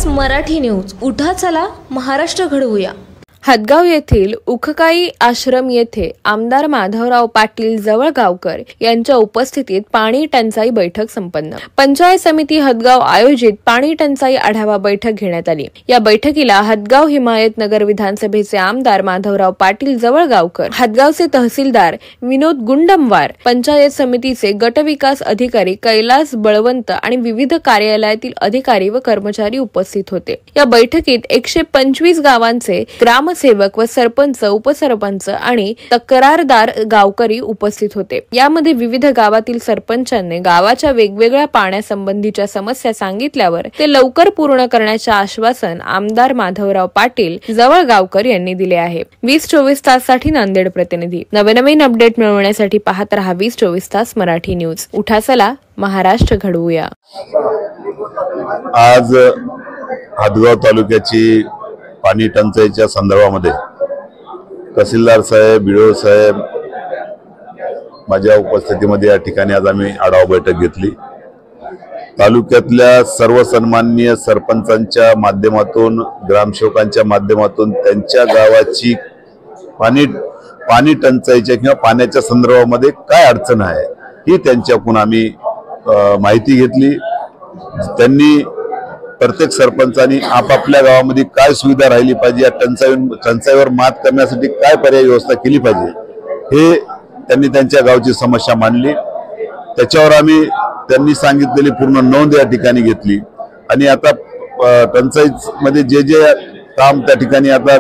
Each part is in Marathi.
तास मराठी न्यूज. उठा चला महाराष्ट्र घडवूया. हदगाव येथील उखकाई आश्रम येथे आमदार माधवराव पाटील जवळगावकर यांच्या उपस्थितीत पाणी टंचाई बैठक संपन्न. पंचायत समिती हदगाव आयोजित पाणी टंचाई आढावा बैठक घेण्यात आली. या बैठकीला हदगाव हिमायतनगर विधानसभेचे आमदार माधवराव पाटील जवळगावकर, हदगावचे तहसीलदार विनोद गुंडमवार, पंचायत समितीचे गटविकास अधिकारी कैलास बळवंत आणि विविध कार्यालयातील अधिकारी व कर्मचारी उपस्थित होते. या बैठकीत 125 गावांचे ग्रामसेवक व सरपंच, उपसरपंच आणि तक्रारदार गावकरी उपस्थित होते. यामध्ये विविध गावातील सरपंचांनी गावाच्या वेगवेगळ्या पाण्यासंबंधीच्या समस्या सांगितल्यावर ते लवकर पूर्ण करण्याचे आश्वासन आमदार माधवराव पाटील जवळगावकर यांनी दिले आहे. 20-24 ताससाठी नांदेड प्रतिनिधी. नवनवीन अपडेट मिळवण्यासाठी पाहत रहा 20-24 तास मराठी न्यूज. उठा चला महाराष्ट्र घडवूया. आज हदगाव तालुक्याची पाणी टंचाईच्या संदर्भामध्ये तहसीलदार साहेब, बीडीओ साहेब माझ्या उपस्थितीमध्ये या ठिकाणी आज आम्ही आढावा बैठक घेतली. तालुक्यातल्या सर्व सन्माननीय सरपंचांच्या माध्यमातून, ग्रामसेवकांच्या माध्यमातून त्यांच्या गावाची पाणी टंचाईच्या किंवा पाण्याच्या संदर्भामध्ये काय अडचण आहे ही त्यांच्याकडून आम्ही माहिती घेतली. त्यांनी प्रत्येक सरपंचांनी आपापल्या गावामध्ये काय सुविधा राहिली पाहिजे, या टंचाईवर मात करण्यासाठी काय पर्यायी व्यवस्था केली पाहिजे हे त्यांनी त्यांच्या गावची समस्या मांडली. त्याच्यावर आम्ही त्यांनी सांगितलेली पूर्ण नोंद या ठिकाणी घेतली आणि आता टंचाईमध्ये जे जे काम त्या ठिकाणी आता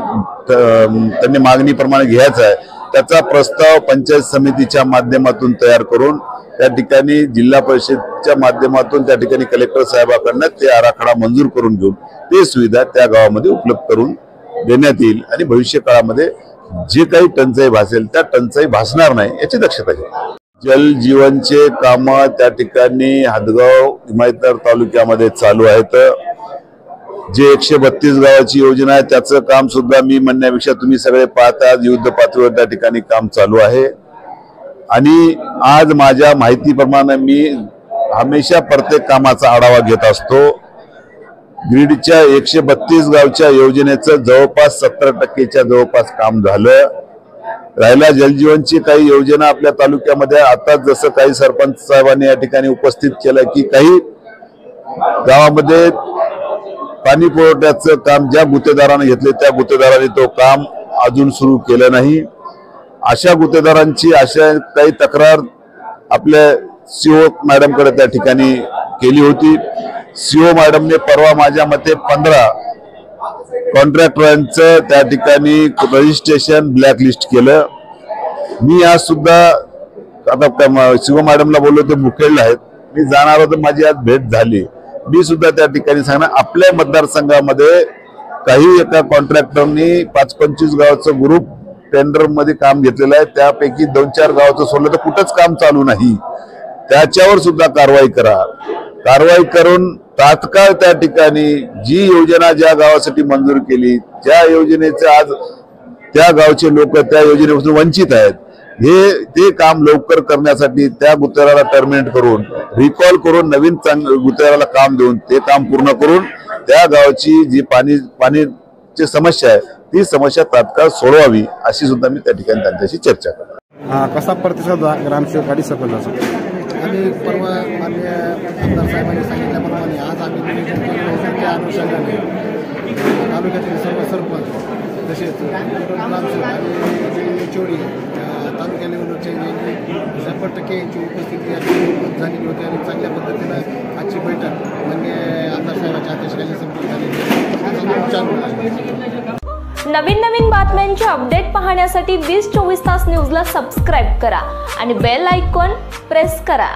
त्यांनी मागणीप्रमाणे घ्यायचं आहे त्याचा प्रस्ताव पंचायत समितीच्या माध्यमातून तयार करून त्या ठिकाणी जिल्हा परिषदच्या माध्यमातून त्या ठिकाणी कलेक्टर साहेबांकडून ते आराखडा मंजूर करून घेऊन ते सुविधा त्या गावामध्ये उपलब्ध करून देण्यात येईल आणि भविष्य काळामध्ये जे काही टंचाई भासेल त्या टंचाई भासणार नाही याची दक्षता घ्या. जल जीवनचे काम त्या ठिकाणी हदगाव हिमायतनगर तालुक्यामध्ये चालू आहेत. जे 132 गावाची योजना आहे त्याचं काम सुद्धा मी म्हणण्यापेक्षा तुम्ही सगळे पाहता युद्ध पातळीवर त्या ठिकाणी काम चालू आहे. आणि आज माझ्या माहितीप्रमाणे मी हमेशा प्रत्येक कामाचा आढावा घेत असतो. ग्रीडच्या 132 गावच्या योजनेचं जवळपास 70% जवळपास काम झालं. राहिला जलजीवनची काही योजना आपल्या तालुक्यामध्ये आता जसं काही सरपंच साहेबांनी या ठिकाणी उपस्थित केलं की काही गावामध्ये पाणी पुरवठ्याचं काम ज्या गुत्तेदाराने घेतले त्या गुत्तेदारांनी तो काम अजून सुरू केलं नाही. अशा गुत्तेदारांची अशा काही तक्रार आपल्या सीओ मॅडमकडे त्या ठिकाणी केली होती. सीओ मॅडमने परवा माझ्या मते 15 कॉन्ट्रॅक्टरांचं त्या ठिकाणी रजिस्ट्रेशन ब्लॅकलिस्ट केलं. मी आज सुद्धा आता सीओ मॅडमला बोललो ते मुखेडला आहेत, मी जाणार होतो, माझी आज भेट झाली. मी सुद्धा त्या ठिकाणी सांगणार आपल्या मतदारसंघामध्ये काही एका कॉन्ट्रॅक्टरनी 5-25 गावाचं ग्रुप टेंडर मध्ये काम घेतलेलं आहे, त्यापैकी 2-4 गावाचं सोडलं तर कुठंच काम चालू नाही. त्याच्यावर सुद्धा कारवाई करा. कारवाई करून तात्काळ त्या ठिकाणी जी योजना ज्या गावासाठी मंजूर केली त्या योजनेचे आज त्या गावचे लोक त्या योजनेपासून वंचित आहेत. ते काम लवकर करण्यासाठी त्या गुत्तेदाराला टर्मिनेट करून रिकॉल करून नवीन गुत्तेदाराला काम देऊन ते काम पूर्ण करून त्या गावाची जी पाण्याची समस्या आहे ती समस्या तात्काळ सोडवावी अशी सुद्धा मी त्या ठिकाणी त्यांच्याशी चर्चा करतो. कसा प्रतिसाद ग्रामसेवक आणि सरपंचाचा? आम्ही परवा माननीय आमदार साहेबांनी सांगितल्याप्रमाणे आज आम्ही त्या अनुषंगाने तालुक्यातील सर्व सरपंच तसेच ग्रामसेवक आणि चोडी तालुक्या लेवलचे 100% यांची उपस्थिती झालेली होती आणि चांगल्या पद्धतीनं आजची बैठक माननीय आमदार साहेबांच्या अध्यक्षतेखाली संपन्न झाली. नवीन बातम्यांचे अपडेट पाहण्यासाठी 20-24 तास न्यूजला सबस्क्राईब करा आणि बेल आयकॉन प्रेस करा.